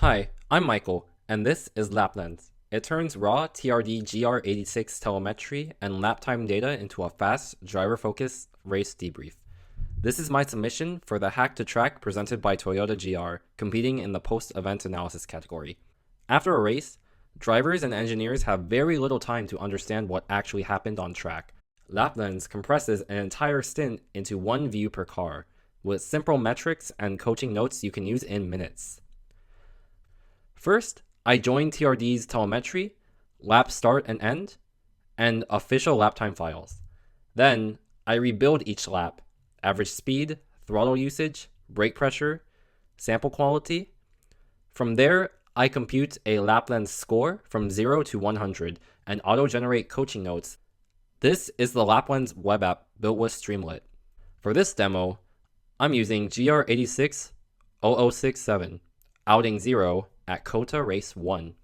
Hi, I'm Michael, and this is LapLens. It turns raw TRD GR86 telemetry and lap time data into a fast, driver-focused race debrief. This is my submission for the Hack to Track presented by Toyota GR, competing in the post-event analysis category. After a race, drivers and engineers have very little time to understand what actually happened on track. LapLens compresses an entire stint into one view per car, with simple metrics and coaching notes you can use in minutes. First, I join TRD's telemetry, lap start and end, and official lap time files. Then, I rebuild each lap, average speed, throttle usage, brake pressure, sample quality. From there, I compute a LapLens score from 0 to 100 and auto-generate coaching notes. This is the LapLens web app built with Streamlit. For this demo, I'm using GR86 0067, outing 0 at COTA race 1.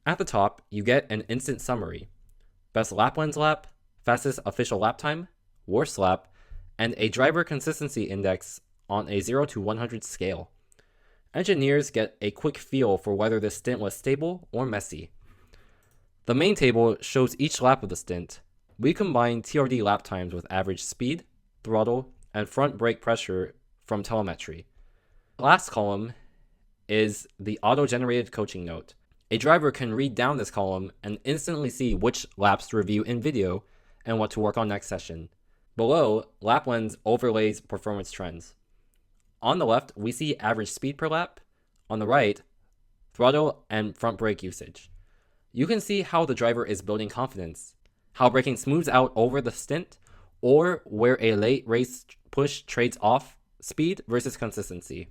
At the top, you get an instant summary, best LapLens lap, fastest official lap time, worst lap, and a driver consistency index on a 0 to 100 scale. Engineers get a quick feel for whether the stint was stable or messy. The main table shows each lap of the stint. We combine TRD lap times with average speed, throttle, and front brake pressure from telemetry. The last column is the auto-generated coaching note. A driver can read down this column and instantly see which laps to review in video and what to work on next session. Below, LapLens overlays performance trends. On the left, we see average speed per lap. On the right, throttle and front brake usage. You can see how the driver is building confidence, how braking smooths out over the stint, or where a late race push trades off speed versus consistency.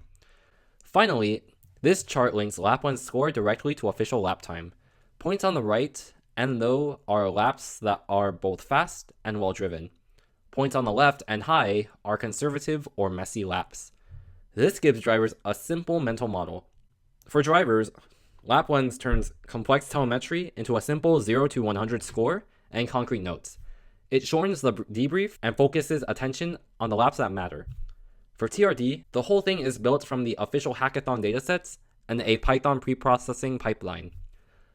Finally, this chart links LapLens score directly to official lap time. Points on the right and low are laps that are both fast and well driven. Points on the left and high are conservative or messy laps. This gives drivers a simple mental model. For drivers, LapLens turns complex telemetry into a simple 0 to 100 score and concrete notes. It shortens the debrief and focuses attention on the laps that matter. For TRD, the whole thing is built from the official hackathon datasets and a Python preprocessing pipeline.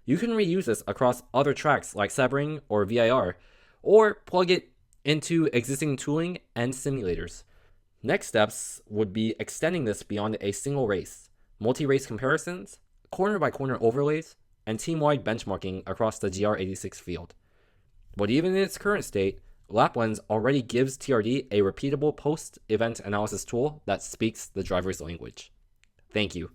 You can reuse this across other tracks like Sebring or VIR, or plug it into existing tooling and simulators. Next steps would be extending this beyond a single race, multi-race comparisons, corner-by-corner overlays, and team-wide benchmarking across the GR86 field. But even in its current state, LapLens already gives TRD a repeatable post-event analysis tool that speaks the driver's language. Thank you.